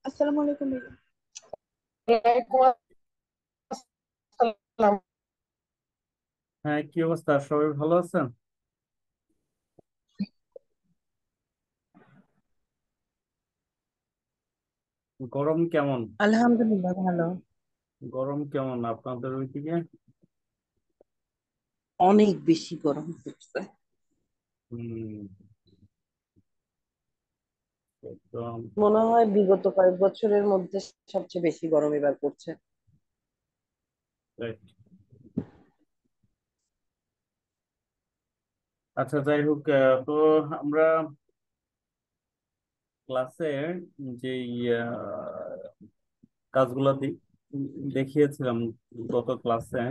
আসসালামু আলাইকুম ভাইয়া। ওয়ালাইকুম আসসালাম। হ্যাঁ, কি অবস্থা? সবাই ভালো আছেন? গরম কেমন? আলহামদুলিল্লাহ ভালো। গরম কেমন আপনাদের ওইদিকে? অনেক বেশি গরম পড়ছে। হম। একদম। মনে হয় বিগত কয়েক বছরের মধ্যে সবচেয়ে বেশি গরম এবার পড়ছে। right. আচ্ছা, যাই হোক, তো আমরা ক্লাসে যে কাজগুলো দেখিয়েছিলাম গত ক্লাসে,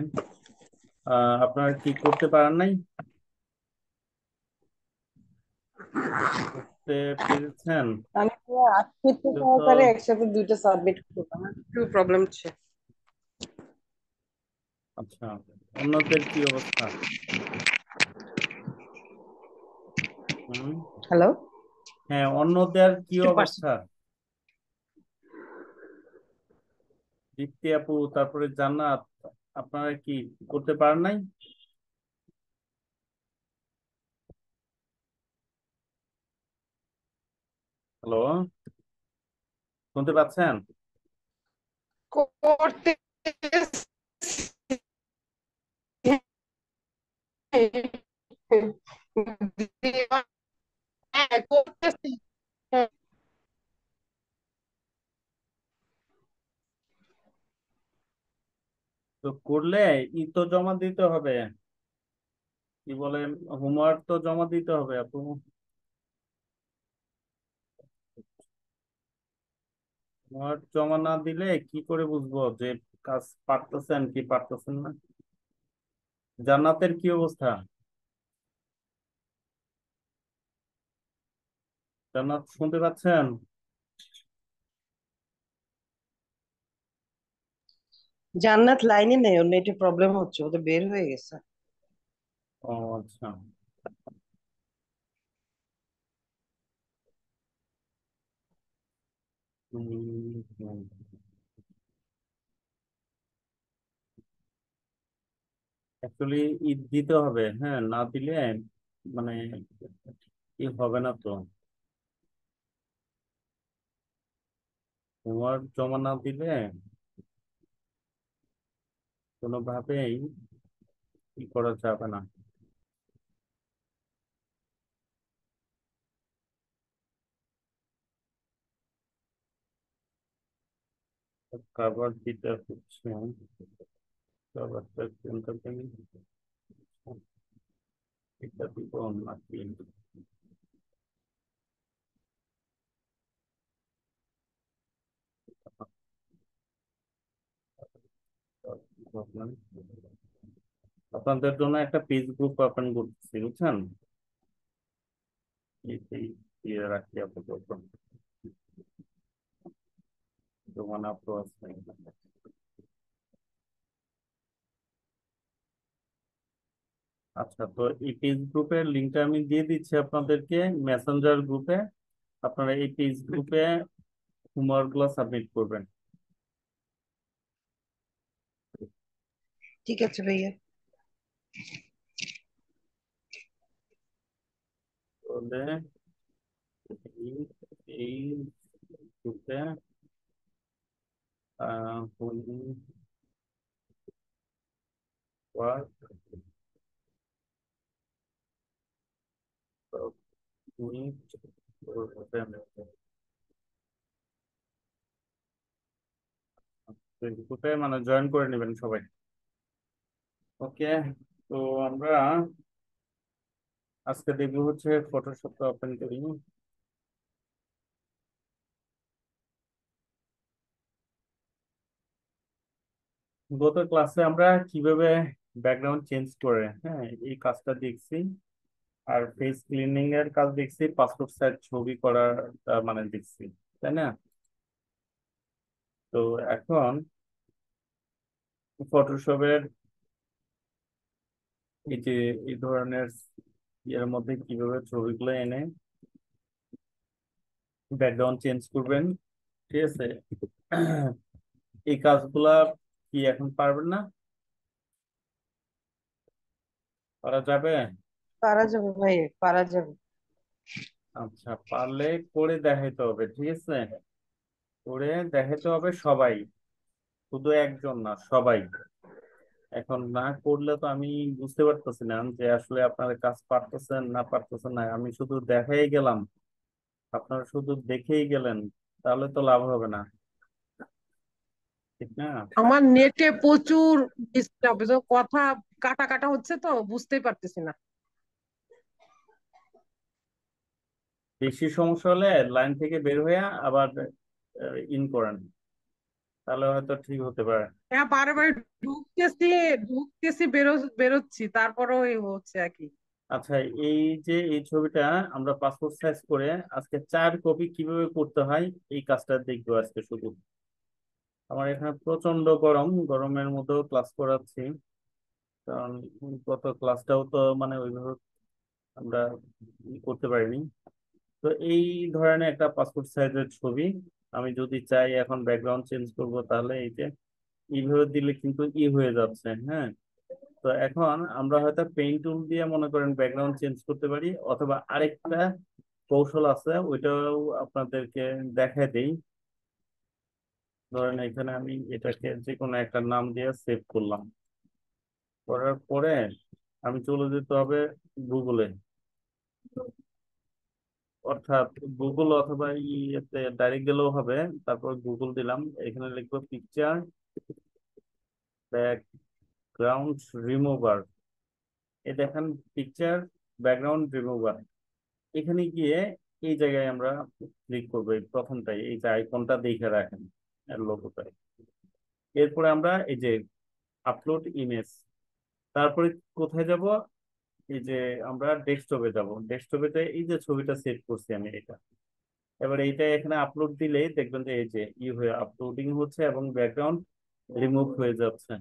আপনারা কি করতে পারেন নাই? করতে পেরেছেন? আমি তো আজকে তো সহকারে একসাথে দুইটা সাবমিট করলাম, একটু প্রবলেম ছিল। আচ্ছা, অন্যদের কি অবস্থা? হুম। হ্যালো, হ্যাঁ, অন্যদের কি একটু পার্সে অবস্থা? দীপ্তি আপু, তারপরে জান্নাত, আপনারা কি করতে পারেন নাই? হ্যালো, শুনতে পাচ্ছেন? করতে হ্যাঁ, করতেছি। হ্যাঁ, তো করলে তো জমা দিতে হবে। কি বলেন, হোমওয়ার্ক তো জমা দিতে হবে আপু। হোমওয়ার্ক জমা না দিলে কি করে বুঝবো যে কাজ পারতেছেন কি পারতেছেন না? জান্নাতের কি অবস্থা? জান্নাত, শুনতে পাচ্ছেন? জান্নাত লাইনে নেই, ওর নেটে প্রবলেম হচ্ছে, ওদের বের হয়ে গেছে। ও আচ্ছা। অ্যাকচুয়ালি ঈদ দিতে হবে, হ্যাঁ, না দিলে মানে কি হবে না তো। হোমওয়ার্ক জমা না দিলে কোনোভাবেই কি করা যাবে না। খাবার দিতে হচ্ছে, খাবারটা কোনটা জানি, এটা দিব নাকি? আপনাদের জন্য একটা পেজ গ্রুপ ওপেন করতেছি, বুঝছেন? এই দিয়ে রাখি আপাতত, জমানা তো আছে। আচ্ছা, তো এই পেজ গ্রুপের লিঙ্কটা আমি দিয়ে দিচ্ছি আপনাদেরকে মেসেঞ্জার গ্রুপে। আপনারা এই পেজ গ্রুপে হোমওয়ার্ক গুলো সাবমিট করবেন। ঠিক আছে ভাইয়া। তাহলে এই এই গ্রুপে হোমওয়ার্ক গ্রুপে মানে জয়েন করে নেবেন সবাই। ওকে, তো আমরা আজকে দেখবো হচ্ছে ফটোশপ ওপেন করি। গত ক্লাসে আমরা কিভাবে ব্যাকগ্রাউন্ড চেঞ্জ করে, হ্যাঁ, এই কাজটা দেখছি। আর ফেস ক্লিনিং এর কাজ দেখছি, পাসপোর্ট সাইজ ছবি করার মানে দেখছি, তাই না? তো এখন ফটোশপের এই যে এই ধরনের এর মধ্যে কিভাবে ছবিগুলো এনে ব্যাকগ্রাউন্ড চেঞ্জ করবেন ঠিক আছে? এই কাজগুলা কি এখন পারবেন না? করা যাবে? পারা যাবে ভাই, পারা যাবে। আচ্ছা, পারলে করে দেখাইতে হবে, ঠিক আছে? করে দেখাইতে হবে সবাই, শুধু একজন না, সবাই। এখন না করলে তো আমি বুঝতে পারতেছি না যে আসলে আপনারা কাজ পারতেছেন না পারতেছেন না। আমি শুধু দেখাই গেলাম, আপনারা শুধু দেখেই গেলেন, তাহলে তো লাভ হবে না, ঠিক না? আমার নেটে প্রচুর ডিস্টার্ব, কথা কাটা কাটা হচ্ছে তো বুঝতেই পারতেছি না। বেশি সমস্যা হলে লাইন থেকে বের হয়ে আবার ইন করেন, তাহলে হয়তো ঠিক হতে পারে। হ্যাঁ, বারে বারে ঢুকতেছি ঢুকতেছি বেরোচ্ছি, তারপরেও এই হচ্ছে একই। আচ্ছা, এই যে এই ছবিটা আমরা পাসপোর্ট সাইজ করে আজকে 4 কপি কিভাবে করতে হয় এই কাজটা দেখবো আজকে শুধু। আমার এখানে প্রচন্ড গরম, গরমের মধ্যেও ক্লাস করাচ্ছি, কারণ গত ক্লাসটাও তো মানে ওইভাবে আমরা করতে পারিনি। তো এই ধরনের একটা পাসপোর্ট সাইজের ছবি আমি যদি চাই এখন ব্যাকগ্রাউন্ড চেঞ্জ করব, তাহলে এই যে এইভাবে দিলে কিন্তু হয়ে যাচ্ছে, হ্যাঁ। তো এখন আমরা হয়তো পেইন্ট টুল দিয়ে মনে করেন ব্যাকগ্রাউন্ড চেঞ্জ করতে পারি, অথবা আরেকটা কৌশল আছে, ওইটাও আপনাদেরকে দেখাই দেই। ধরেন এখানে আমি এটাকে যে কোনো একটা নাম দিয়ে সেভ করলাম, করার পরে আমি চলে যেতে হবে গুগলে, অর্থাৎ গুগল অথবা ইয়েতে ডাইরেক্ট গেলেও হবে। তারপর গুগল দিলাম, এখানে লিখবো পিকচার ব্যাকগ্রাউন্ড রিমুভার। এই দেখেন, পিকচার ব্যাকগ্রাউন্ড রিমুভার। এখানে গিয়ে এই জায়গায় আমরা ক্লিক করবো, এই প্রথমটাই, এই যে আইকনটা দেখে রাখেন এর লোগোটাই। এরপরে আমরা এই যে আপলোড ইমেজ, তারপরে কোথায় যাব? এই যে আমরা ডেস্কটপে যাব, ডেস্কটপে এই যে ছবিটা সেভ করছি আমি এটা, এবার এইটা এখানে আপলোড দিলেই দেখবেন যে এই যে হয়ে আপলোডিং হচ্ছে এবং ব্যাকগ্রাউন্ড রিমুভ হয়ে যাচ্ছে।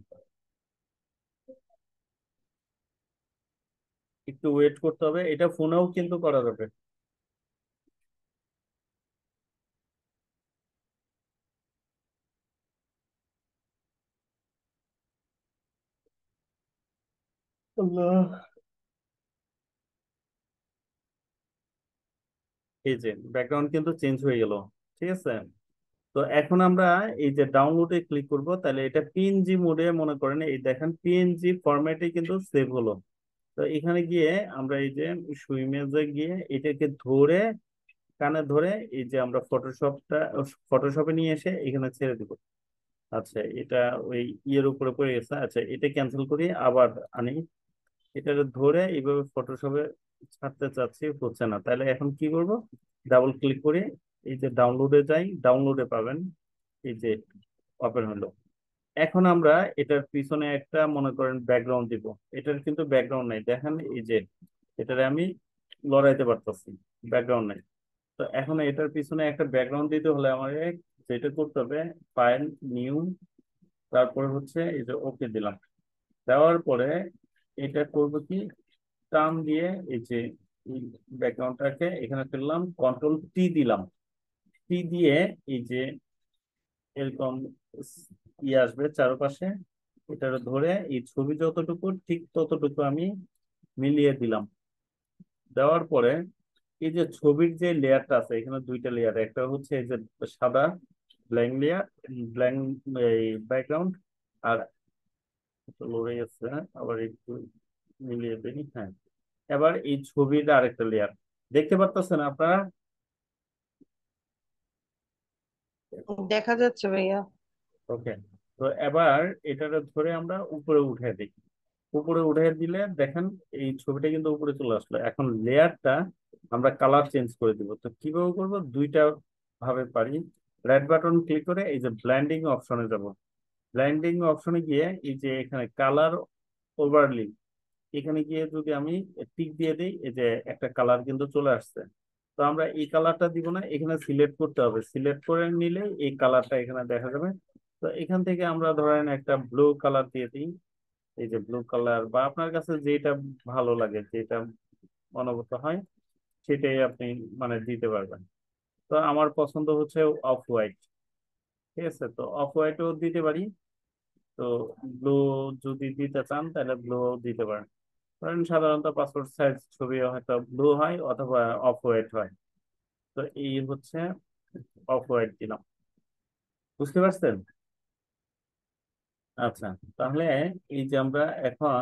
একটু ওয়েট করতে হবে, এটা ফোনেও কিন্তু করা যাবে। আল্লাহ। এই যে ব্যাকগ্রাউন্ড কিন্তু চেঞ্জ হয়ে গেল, ঠিক আছে? তো এখন আমরা এই যে ডাউনলোডে ক্লিক করব, তাহলে এটা পিএনজি মোডে মনে করেন, এই দেখেন পিএনজি ফরম্যাটে কিন্তু সেভ হলো। তো এখানে গিয়ে আমরা এই যে সুইমেজে গিয়ে এটাকে ধরে, কানে ধরে, এই যে আমরা ফটোশপে নিয়ে এসে এখানে ছেড়ে দিব। আচ্ছা, এটা ওই উপরে পড়ে গেছে। আচ্ছা, এটা ক্যান্সেল করি, আবার আনি। এটা ধরে এইভাবে ফটোশপে ছাড়তে চাচ্ছি, হচ্ছে না, তাহলে এখন কি করব? ডাবল ক্লিক করে এই যে ডাউনলোডে যাই, ডাউনলোডে পাবেন এই যে ওপেন হলো। এখন আমরা এটার পিছনে একটা মনে করেন ব্যাকগ্রাউন্ড দিব। এটার কিন্তু ব্যাকগ্রাউন্ড নাই, দেখেন এই যে এটারে আমি লড়াইতে পারতেছি, ব্যাকগ্রাউন্ড নাই। তো এখন এটার পিছনে একটা ব্যাকগ্রাউন্ড দিতে হলে আমার যেটা করতে হবে, ফাইল, নিউ, তারপরে হচ্ছে এই যে ওকে দিলাম। দেওয়ার পরে এটা করবো কি, টার্ম দিয়ে এই যে ব্যাকগ্রাউন্ডটাকে এখানে ফেললাম, কন্ট্রোল টি দিলাম। টি দিয়ে এই যে এরকম আসবে চারপাশে, এটা ধরে এই ছবি যতটুকু ঠিক ততটুকু আমি মিলিয়ে দিলাম। দেওয়ার পরে এই যে ছবির যে লেয়ারটা আছে, এখানে দুইটা লেয়ার, একটা হচ্ছে এই যে সাদা ব্ল্যাঙ্ক লেয়ার, ব্ল্যাঙ্ক এই ব্যাকগ্রাউন্ড, আর লড়ে গেছে, আবার একটু মিলিয়ে দিই, হ্যাঁ। এবার এই ছবির আরেকটা লেয়ার দেখতে পারতেছেন আপনারা? দেখা যাচ্ছে ভাইয়া। ওকে। তো এবার এটাকে ধরে আমরা উপরে উঠে দিই, উপরে উঠে দিলে দেখেন এই ছবিটা কিন্তু উপরে চলে আসলো। এখন লেয়ারটা আমরা কালার চেঞ্জ করে দিব। তো কিভাবে করবো? দুইটা ভাবে পারি। রাইট বাটন ক্লিক করে এই যে ব্ল্যান্ডিং অপশনে যাব। ব্ল্যান্ডিং অপশনে গিয়ে এই যে এখানে কালার ওভারলি, এখানে গিয়ে যদি আমি টিক দিয়ে দিই, এই যে একটা কালার কিন্তু চলে আসছে। তো আমরা এই কালারটা দিব না, এখানে সিলেক্ট করতে হবে, সিলেক্ট করে নিলে এই কালারটা এখানে দেখা যাবে। তো এখান থেকে আমরা ধরেন একটা ব্লু কালার দিয়ে দিই, এই যে ব্লু কালার, বা আপনার কাছে যেটা ভালো লাগে, যেটা মনোভূত হয়, সেটাই আপনি মানে দিতে পারবেন। তো আমার পছন্দ হচ্ছে অফ হোয়াইট। ঠিক আছে, তো অফ হোয়াইটও দিতে পারি। তো ব্লু যদি দিতে চান তাহলে ব্লু দিতে পারেন। কারণ সাধারণত পাসপোর্ট সাইজ ছবি হয়তো ব্লু হয় অথবা অফ হোয়াইট হয়। তো এই হচ্ছে অফ হোয়াইট দিলাম, বুঝতে পারছেন? আচ্ছা, তাহলে এই যে আমরা এখন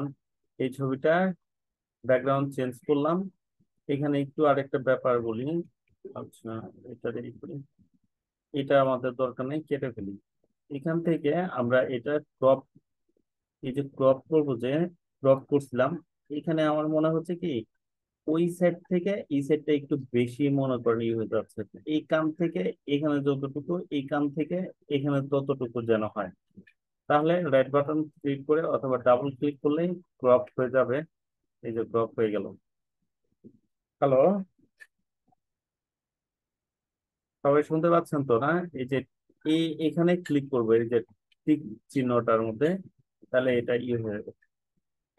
এই ছবিটা ব্যাকগ্রাউন্ড চেঞ্জ করলাম। এখানে একটু আরেকটা ব্যাপার বলি। আচ্ছা, এটা রেডি করি, এটা আমাদের দরকার নেই, কেটে ফেলি। এখান থেকে আমরা এটা ক্রপ, এই যে ক্রপ করবো, যে ক্রপ করছিলাম, এখানে আমার মনে হচ্ছে কি ওই সাইড থেকে এই সাইডটা একটু বেশি মনে করেন ই হয়ে যাচ্ছে। এই কান থেকে এখানে যতটুকু, এই কান থেকে এখানে ততটুকু যেন হয়। তাহলে রাইট বাটন ক্লিক করে অথবা ডাবল ক্লিক করলেই ক্রপ হয়ে যাবে। এই যে ক্রপ হয়ে গেল। হ্যালো, সবাই শুনতে পাচ্ছেন তো না? এই যে এখানে ক্লিক করবো, এই যে টিক চিহ্নটার মধ্যে, তাহলে এটা ইয়ে হয়ে যাবে।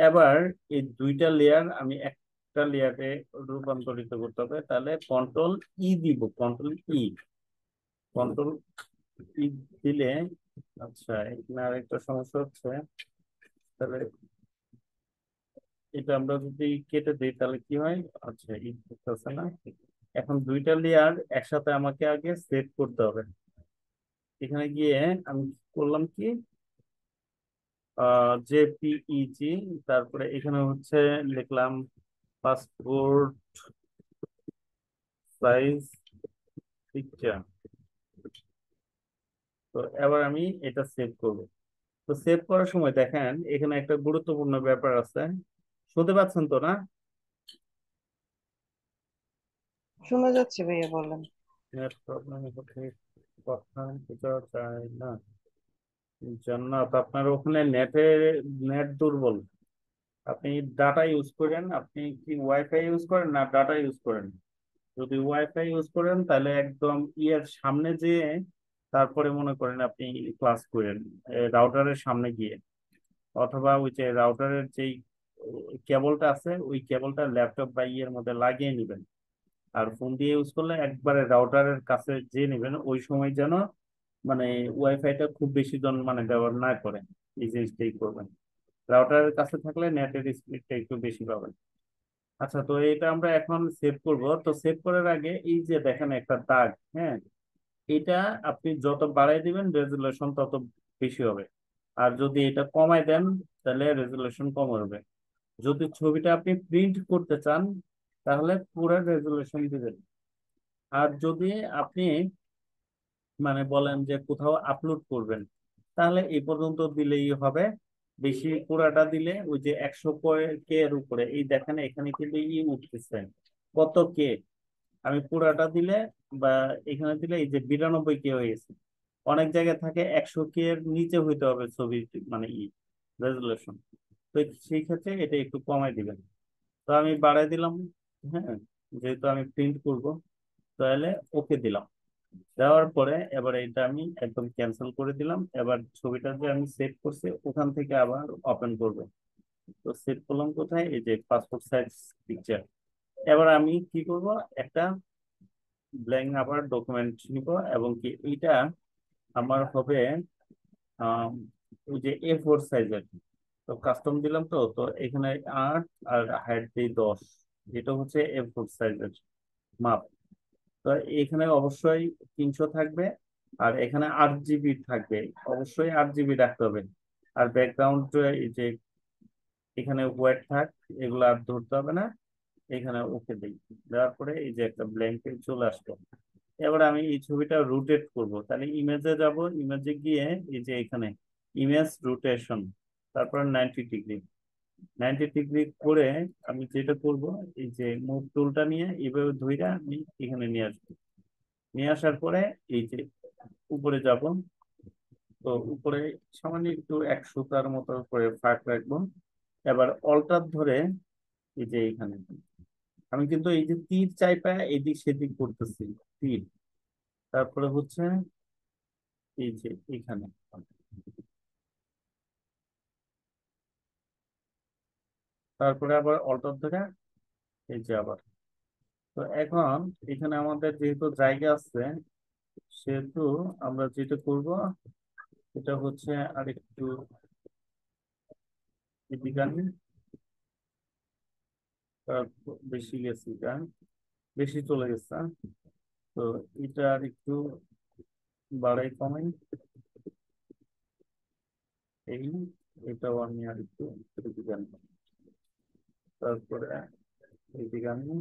এবার এই দুইটা লেয়ার আমি একটা লেয়ারে রূপান্তরিত করতে হবে, তাহলে কন্ট্রোল ই দিব, কন্ট্রোল ই, কন্ট্রোল ই দিলে, আচ্ছা এখানে আরেকটা সমস্যা হচ্ছে, তাহলে এটা আমরা যদি কেটে দিই তাহলে কি হয়? আচ্ছা, ই করতেছে না। এখন দুইটা লেয়ার একসাথে আমাকে আগে সেট করতে হবে। এখানে গিয়ে আমি করলাম কি, জেপিইজি, তারপরে এখানে হচ্ছে লিখলাম পাসপোর্ট সাইজ পিকচার। তো এবার আমি এটা সেভ করব। তো সেভ করার সময় দেখেন এখানে একটা গুরুত্বপূর্ণ ব্যাপার আছে, শুনতে পাচ্ছেন তো না? শোনা যাচ্ছে ভাইয়া, বলেন। নেট প্রবলেম হচ্ছে, কথা বোঝা যায় না। জান্নাত, আপনার ওখানে নেট দুর্বল। আপনি ডাটা ইউজ করেন, আপনি কি ওয়াইফাই ইউজ করেন না ডাটা ইউজ করেন? যদি ওয়াইফাই ইউজ করেন তাহলে একদম ইয়ের সামনে যেয়ে তারপরে মনে করেন আপনি ক্লাস করেন, রাউটারের সামনে গিয়ে, অথবা ওই যে রাউটারের যেই কেবলটা আছে ওই কেবলটা ল্যাপটপ বা ইয়ের মধ্যে লাগিয়ে নেবেন। আর ফোন দিয়ে ইউজ করলে একবারে রাউটারের কাছে যে নেবেন, ওই সময় যেন মানে ওয়াইফাইটা খুব বেশি জন মানে ব্যবহার না করেন, এই জিনিসটাই করবেন। রাউটারের কাছে থাকলে নেটের স্পিডটা একটু বেশি পাবেন। আচ্ছা, তো এটা আমরা এখন সেভ করব। তো সেভ করার আগে এই যে দেখেন একটা দাগ, হ্যাঁ, এটা আপনি যত বাড়াই দিবেন রেজুলেশন তত বেশি হবে। আর যদি এটা কমায় দেন তাহলে রেজুলেশন কম হবে। যদি ছবিটা আপনি প্রিন্ট করতে চান তাহলে পুরো রেজুলেশন দিবেন। আর যদি আপনি মানে বলেন যে কোথাও আপলোড করবেন, তাহলে এই পর্যন্ত দিলেই হবে। বেশি পুরাটা দিলে ওই যে 100 কে এর উপরে, এই দেখেন এখানে কিন্তু উঠতেছে কত কে। আমি পুরাটা দিলে বা এখানে দিলে এই যে 92 কে হয়ে গেছে। অনেক জায়গায় থাকে 100 কে এর নিচে হইতে হবে ছবি, মানে রেজুলেশন। তো সেই ক্ষেত্রে এটা একটু কমাই দিবেন। তো আমি বাড়াই দিলাম, হ্যাঁ, যেহেতু আমি প্রিন্ট করব। তাহলে ওকে দিলাম। দেওয়ার পরে এবার এটা আমি একদম ক্যান্সেল করে দিলাম। এবার ছবিটা যে আমি সেভ করছি ওখান থেকে আবার ওপেন করব। তো সেভ করলাম কোথায়? এই যে পাসপোর্ট সাইজ পিকচার। এবার আমি কি করব, একটা ব্ল্যাঙ্ক আবার ডকুমেন্ট নিব, এবং কি এইটা আমার হবে আম, ওই যে A4 সাইজের। তো কাস্টম দিলাম, তো তো এখানে 8 আর হাইট দিই 10, যেটা হচ্ছে A4 সাইজের মাপ। তো এখানে অবশ্যই 300 থাকবে, আর এখানে 8 জিবি থাকবে। অবশ্যই 8 জিবি রাখতে হবে। আর ব্যাকগ্রাউন্ড এই যে এখানে হোয়াইট থাক, এগুলো আর ধরতে হবে না। এখানে ওকে দিই, দেওয়ার পরে এই যে একটা ব্ল্যাঙ্ক পেজ চলে আসলো। এবার আমি এই ছবিটা রোটেট করব, তাহলে ইমেজে যাব, ইমেজে গিয়ে এই যে এখানে ইমেজ রোটেশন, তারপর 90 ডিগ্রি, 90 ডিগ্রি করে আমি যেটা করব, এই যে মুভ টুলটা নিয়ে এইভাবে ধইরা আমি এখানে নিয়ে আসবো। নিয়ে আসার পরে এই যে উপরে যাব, তো উপরে সামান্য একটু 100টার মতো করে ফাঁক রাখবো। এবার অল্টার ধরে এই যে এখানে আমি কিন্তু এই যে তীর চাইপা এদিক সেদিক করতেছি, তীর, তারপরে হচ্ছে এই যে এখানে, তারপরে আবার অল্টার ধরে এই যে আবার। তো এখন এখানে আমাদের যেহেতু জায়গা আছে, সেহেতু আমরা যেটা করব এটা হচ্ছে আরেকটু এদিকে আনি। বেশি গেছি কারণ বেশি চলে গেছে, হ্যাঁ? তো এটা আর একটু বাড়াই কমাই এই, এটাও আমি আর একটু এদিকে আনি। তারপরে এদিকে আনি,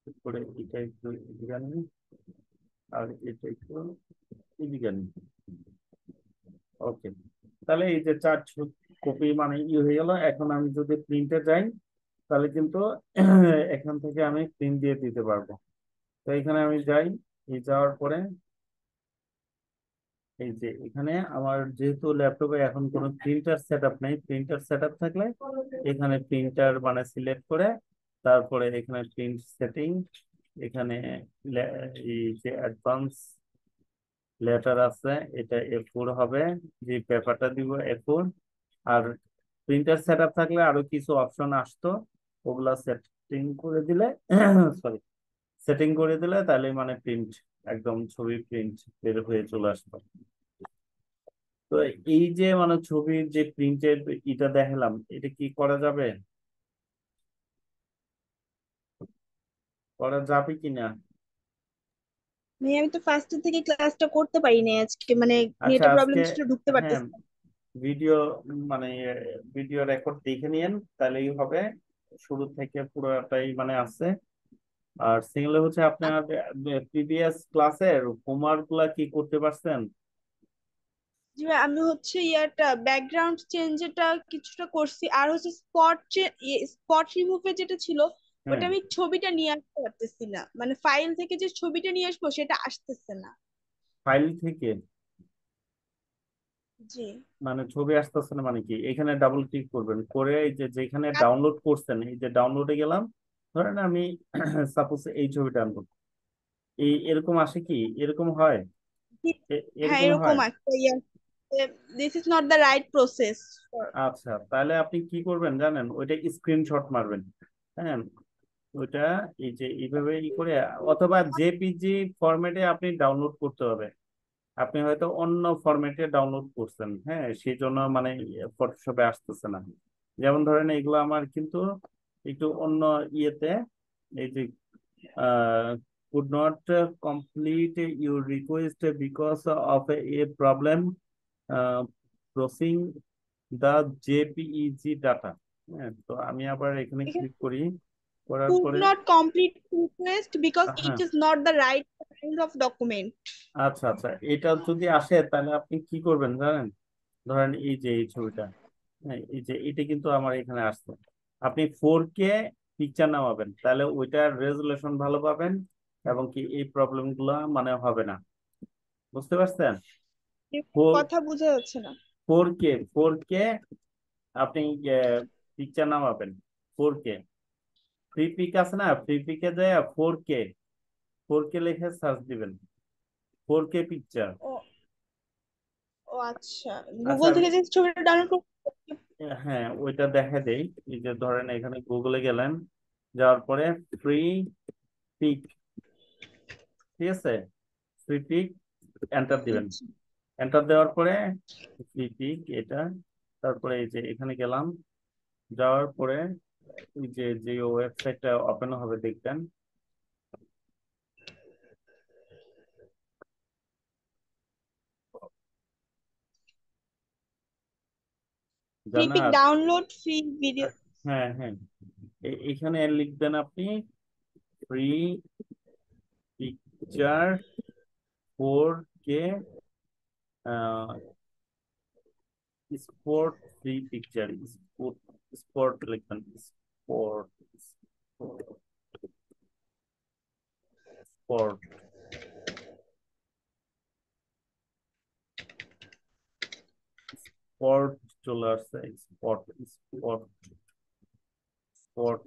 তারপরে এটা একটু এদিকে আনি, আর এটা একটু এদিকে আনি। ওকে, তাহলে এই যে চার কপি মানে হয়ে গেল। এখন আমি যদি প্রিন্টে যাই তাহলে কিন্তু এখান থেকে আমি প্রিন্ট দিয়ে দিতে পারবো। তো এখানে আমি যাই, এই যাওয়ার পরে এই যে এখানে আমার যেহেতু ল্যাপটপে এখন কোনো প্রিন্টার সেট আপ নেই, প্রিন্টার সেট আপ থাকলে এখানে প্রিন্টার মানে সিলেক্ট করে তারপরে এখানে প্রিন্ট সেটিং, এখানে এই যে অ্যাডভান্স লেটার আছে এটা A4 হবে, যে পেপারটা দিব A4। আর প্রিন্টার সেট আপ থাকলে আরো কিছু অপশন আসতো, ওগুলা সেটিং করে দিলে সরি সেটিং করে দিলে তাহলে মানে প্রিন্ট একদম ছবি প্রিন্ট বের হয়ে চলে আসতো। তো এই যে মানে ছবির যে প্রিন্টের এটা দেখালাম, এটা কি করা যাবে, করা যাবে কিনা? মানে আমি তো ফার্স্ট থেকে ক্লাসটা করতে পারিনি আজকে, মানে আচ্ছা নেটে আজকে, প্রবলেম ছিল, ঢুকতে হ্যাঁ, পারতেছি না। ভিডিও মানে ভিডিও রেকর্ড দেখে নিয়েন তাহলেই হবে, শুরু থেকে পুরোটাই মানে আছে। আর সিঙ্গেল হচ্ছে আপনার প্রিভিয়াস ক্লাসের হোমওয়ার্ক গুলা কি করতে পারছেন? জি ভাই, আমি হচ্ছে ইয়ারটা ব্যাকগ্রাউন্ড চেঞ্জটা কিছুটা করছি, আর হচ্ছে স্পট রিমুভে যেটা ছিল হ্যাঁ, ওটা আমি ছবিটা নিয়ে আসতে পারতেছি না, মানে ফাইল থেকে যে ছবিটা নিয়ে আসবো সেটা আসতেছে না। ফাইল থেকে জি। মানে ছবি আসতেছে না মানে কি, এখানে ডাবল ক্লিক করবেন, করে এই যে যেখানে ডাউনলোড করছেন এই যে ডাউনলোডে গেলাম, ধরেন আমি সাপোজ এই ছবিটা আনবো, এই এরকম আসে কি, এরকম হয়, হ্যাঁ, এরকম এরকম হয়। একটা ইয়ার, this is not the right process. আচ্ছা, তাহলে আপনি কি করবেন জানেন, ওইটা স্ক্রিনশট মারবেন, হ্যাঁ, ওইটা এই যে এইভাবে করে, অথবা জেপিজি ফরম্যাটে আপনি ডাউনলোড করতে হবে। আপনি হয়তো অন্য ফরম্যাটে ডাউনলোড করছেন, হ্যাঁ, সেই জন্য মানে ফটোশপে আসতেছে না। যেমন ধরেন এগুলো আমার কিন্তু একটু অন্য ইয়েতে, এই যে could not complete your request because of a problem processing the JPEG data। হ্যাঁ, তো আমি আবার এখানে ক্লিক করি, করার কুড পরে not complete request because it হ্যাঁ, is not the right kind of document. আচ্ছা আচ্ছা, এটা যদি আসে তাহলে আপনি কি করবেন জানেন, ধরেন এই যে এই ছবিটা, হ্যাঁ, এই যে এটা কিন্তু আমার এখানে আসছে, আপনি 4K পিকচার নামাবেন তাহলে ওইটার রেজুলেশন ভালো পাবেন, এবং কি এই প্রবলেম গুলো মানে হবে না। বুঝতে পারছেন? ফোর কথা বোঝা যাচ্ছে না। 4K আপনি পিকচার নামাবেন, 4K ফ্রি পিক আছে না, ফ্রি পিকে যায় 4K লিখে সার্চ দিবেন, 4K পিকচার। ও, ও আচ্ছা, আচ্ছা গুগল থেকে যে ছবিটা ডাউনলোড করব। হ্যাঁ, ওইটা দেখা দেই। এই যে ধরেন এখানে গুগলে গেলেন, যাওয়ার পরে ফ্রি পিক, ঠিক আছে, ফ্রি পিক এন্টার দিবেন, আচ্ছা। এন্টার দেওয়ার পরে ফ্রি পিক এটা, তারপরে এই যে এখানে গেলাম, যাওয়ার পরে এই যে যে ওয়েবসাইটটা ওপেন হবে দেখবেন, ফ্রি পিক জানার, ডাউনলোড ফ্রি ভিডিও। হ্যাঁ হ্যাঁ, এখানে লিখবেন আপনি free picture 4K sport, free picture sport, sport লিখবেন, স্পোর্ট স্পোর্ট, স্পট চলে আসছে, স্পট স্পট স্পট।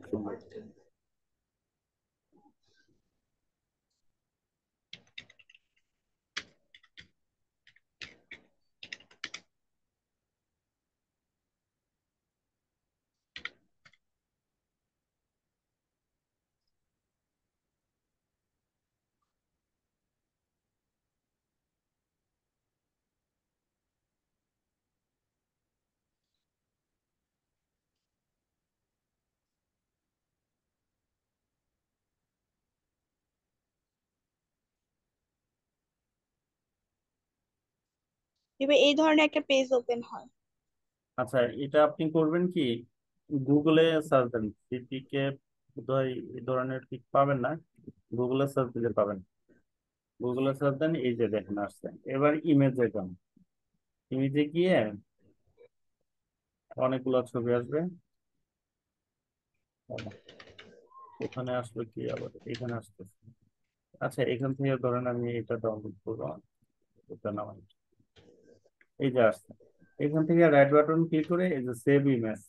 এবার এই ধরনের একটা পেজ ওপেন হয়। আচ্ছা, এটা আপনি করবেন কি, গুগলে সার্চ দেন সিপিকে, বোধহয় এই ধরনের ঠিক পাবেন না, গুগলে সার্চ দিলে পাবেন। গুগলে সার্চ দেন, এই যে দেখেন আসছে। এবার ইমেজে যান, ইমেজে গিয়ে অনেকগুলো ছবি আসবে। ওখানে আসলো কি, আবার এখানে আসতেছে। আচ্ছা, এখান থেকে ধরেন আমি এটা ডাউনলোড করবো, এটা নামাই, এই যে আসছে। এখান থেকে রাইট বাটন ক্লিক করে এই যে save image,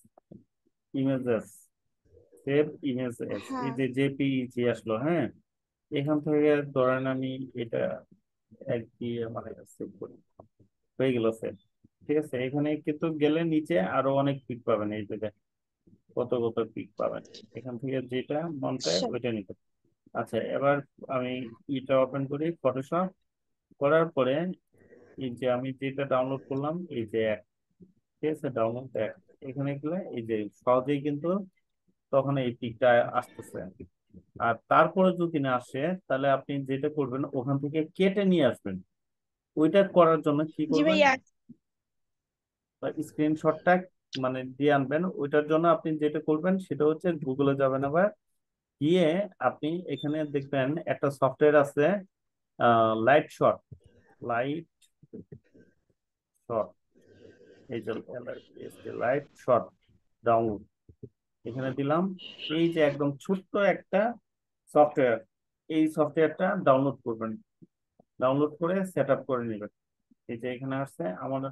images, save images, এই হ্যাঁ। যে জেপিইজি আসলো। হ্যাঁ, এখান থেকে ধরেন আমি এটা এক দিয়ে মানে সেভ করি, হয়ে গেল সেভ। ঠিক আছে, এখানে কিন্তু গেলে নিচে আরো অনেক পিক পাবেন, এই যে দেখেন কত কত পিক পাবেন। এখান থেকে যেটা মন চায় আচ্ছা। ওইটা নিতে। আচ্ছা, এবার আমি এটা ওপেন করি ফটোশপ, করার পরে এই যে আমি যেটা ডাউনলোড করলাম, এই যে এক, ঠিক আছে, ডাউনলোড এক, এখানে গেলে এই যে সহজেই কিন্তু তখন এই পিকটা আসতেছে। আর তারপরে যদি না আসে, তাহলে আপনি যেটা করবেন ওখান থেকে কেটে নিয়ে আসবেন। ওইটা করার জন্য কি জি করবেন, ভাইয়া। স্ক্রিনশটটা মানে দিয়ে আনবেন। ওইটার জন্য আপনি যেটা করবেন সেটা হচ্ছে গুগলে যাবেন, আবার গিয়ে আপনি এখানে দেখবেন একটা সফটওয়্যার আছে, লাইট শট, লাইট শট, এই যে লাইট শট ডাউনলোড, এখানে দিলাম। এই যে একদম ছোট্ট একটা সফটওয়্যার, এই সফটওয়্যারটা ডাউনলোড করবেন, ডাউনলোড করে সেট আপ করে নেবেন। এই যে এখানে আসছে আমার,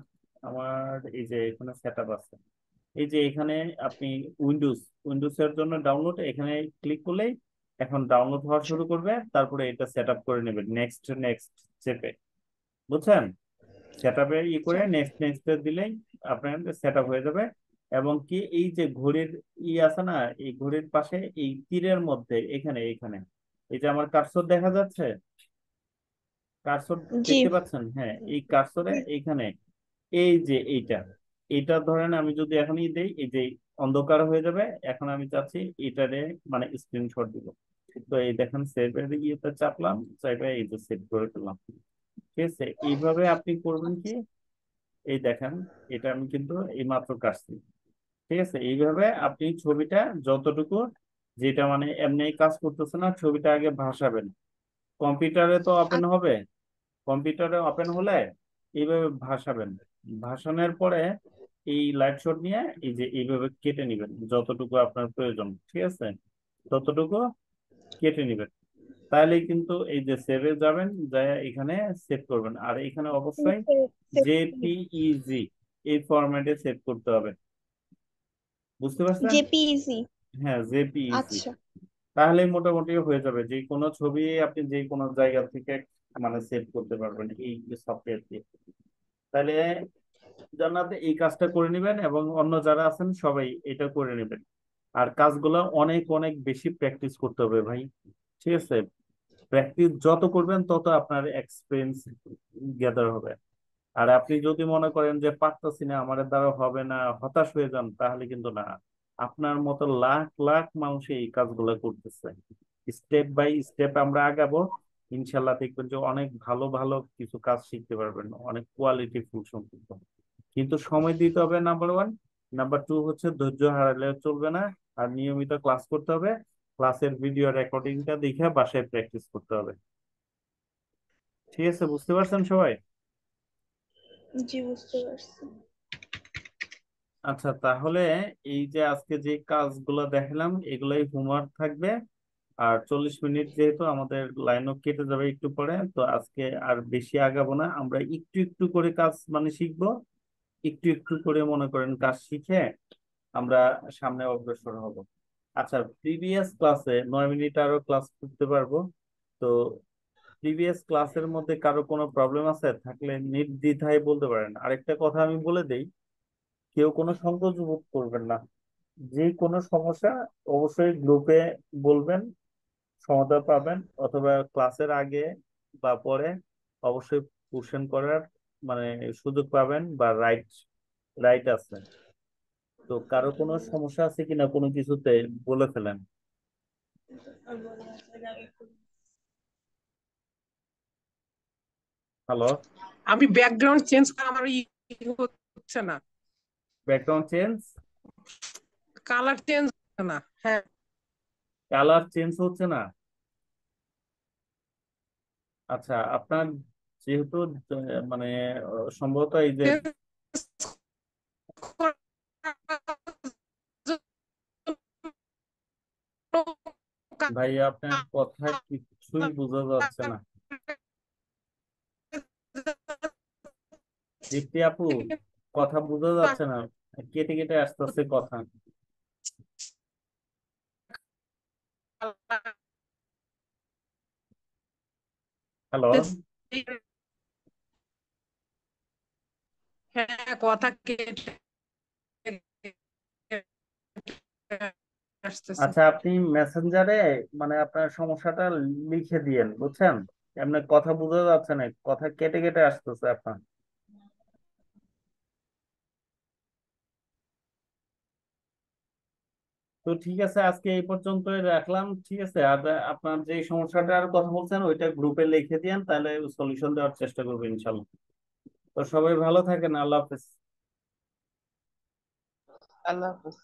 আমার এই যে এখানে সেট আপ আছে। এই যে এখানে আপনি উইন্ডোজ, উইন্ডোজ এর জন্য ডাউনলোড, এখানে ক্লিক করলেই এখন ডাউনলোড হওয়া শুরু করবে। তারপরে এটা সেট আপ করে নেবেন, নেক্সট নেক্সট চেপে, বুঝছেন? সেট আপে করে আচ্ছা। নেক্সট নেক্সট দিলেই আপনার সেট আপ হয়ে যাবে। এবং কি এই যে ঘড়ির আছে না, এই ঘড়ির পাশে এই তীরের মধ্যে এখানে এখানে এই যে আমার কার্সর দেখা যাচ্ছে, কার্সর জি। দেখতে পাচ্ছেন? হ্যাঁ, এই কার্সরে এইখানে এই যে এইটা, এইটা ধরেন আমি যদি এখনই দেই, এই যে অন্ধকার হয়ে যাবে। এখন আমি চাচ্ছি এটারে মানে স্ক্রিনশট দিব, তো এই দেখেন সেভ এর ইয়েতে চাপলাম, চাইবে এই যে সেভ করে দিলাম। ঠিক আছে, এইভাবে আপনি করবেন কি, এই দেখেন এটা আমি কিন্তু এই মাত্র কাটছি। ঠিক আছে, এইভাবে আপনি ছবিটা যতটুকু, যেটা মানে এমনি কাজ করতেছে না, ছবিটা আগে ভাসাবেন। কম্পিউটারে তো ওপেন আচ্ছা। হবে, কম্পিউটারে ওপেন হলে এইভাবে ভাসাবেন। ভাসানোর পরে এই লাইট শট নিয়ে এই যে এইভাবে কেটে নিবেন যতটুকু আপনার প্রয়োজন। ঠিক আছে, ততটুকু কেটে নিবেন। তাহলেই কিন্তু এই যে সেভে যাবেন, যায় এখানে সেভ করবেন। আর এখানে অবশ্যই জেপিইজি এই ফরম্যাটে সেভ করতে হবে, বুঝতে পারছেন? জেপিইজি। হ্যাঁ, জেপিইজি। আচ্ছা। তাহলেই মোটামুটি হয়ে যাবে, যে কোনো ছবি আপনি যে কোনো জায়গা থেকে মানে সেভ করতে পারবেন এই সফটওয়্যার দিয়ে। তাহলে জান্নাতে এই কাজটা করে নেবেন, এবং অন্য যারা আছেন সবাই এটা করে নেবেন। আর কাজগুলো অনেক অনেক বেশি প্র্যাকটিস করতে হবে ভাই। ঠিক আছে, প্র্যাকটিস যত করবেন তত আপনার এক্সপিরিয়েন্স গ্যাদার হবে। আর আপনি যদি মনে করেন যে পারতেছি না, আমার দ্বারা হবে না, হতাশ হয়ে যান, তাহলে কিন্তু না। আপনার মতো লাখ লাখ মানুষ এই কাজগুলো করতেছে। স্টেপ বাই স্টেপ আমরা আগাবো, ইনশাল্লাহ দেখবেন যে অনেক ভালো ভালো কিছু কাজ শিখতে পারবেন, অনেক কোয়ালিটি ফুল সম্পর্ক। কিন্তু সময় দিতে হবে, নাম্বার ওয়ান। নাম্বার টু হচ্ছে ধৈর্য হারালে চলবে না। আর নিয়মিত ক্লাস করতে হবে, ক্লাসের ভিডিও রেকর্ডিংটা দেখে বাসায় প্র্যাকটিস করতে হবে। ঠিক আছে, বুঝতে পারছেন সবাই? জি, বুঝতে পারছি। আচ্ছা, তাহলে এই যে আজকে যে কাজগুলো দেখালাম এগুলাই হোমওয়ার্ক থাকবে। আর 40 মিনিট যেহেতু আমাদের লাইনও কেটে যাবে একটু পরে, তো আজকে আর বেশি আগাবো না, আমরা একটু একটু করে কাজ মানে শিখবো। একটু একটু করে মনে করেন কাজ শিখে আমরা সামনে অগ্রসর হব। আচ্ছা, প্রিভিয়াস ক্লাসে 9 মিনিট আরো ক্লাস করতে পারবো। তো প্রিভিয়াস ক্লাসের মধ্যে কারো কোনো প্রবলেম আছে থাকলে নির্দ্বিধায় বলতে পারেন। আরেকটা কথা আমি বলে দেই, কেউ কোনো সংকোচ বোধ করবেন না। যে কোনো সমস্যা অবশ্যই গ্রুপে বলবেন, সমাধান পাবেন। অথবা ক্লাসের আগে বা পরে অবশ্যই কোশ্চেন করার মানে সুযোগ পাবেন, বা রাইট রাইট আছে। তো কারো কোনো সমস্যা আছে কিনা কোনো কিছুতে বলে ফেলেন। হ্যালো? আমি ব্যাকগ্রাউন্ড চেঞ্জ করা আমার হচ্ছে না, ব্যাকগ্রাউন্ড চেঞ্জ, কালার চেঞ্জ হচ্ছে না। হ্যাঁ, কালার চেঞ্জ হচ্ছে না। আচ্ছা, আপনার যেহেতু মানে সম্ভবত এই যে ভাই আপনার কথা কিছুই বোঝা যাচ্ছে না। দীপ্তি আপু, কথা বোঝা যাচ্ছে না, কেটে কেটে আসতেছে কথা। হ্যালো, হ্যাঁ, কথা কেটে আসতেছে। আচ্ছা আপনি মেসেঞ্জারে মানে আপনার সমস্যাটা লিখে দিয়েন, বুঝছেন? এমনি কথা বোঝা যাচ্ছে না, কথা কেটে কেটে আসতেছে আপনার। তো ঠিক আছে, আজকে এই পর্যন্তই রাখলাম, ঠিক আছে। আর আপনার যে সমস্যাটার কথা বলছেন ওইটা গ্রুপে লিখে দিয়েন, তাহলে সলিউশন দেওয়ার চেষ্টা করবো ইনশাল্লাহ। তো সবাই ভালো থাকেন, আল্লাহ হাফেজ। আল্লাহ হাফেজ।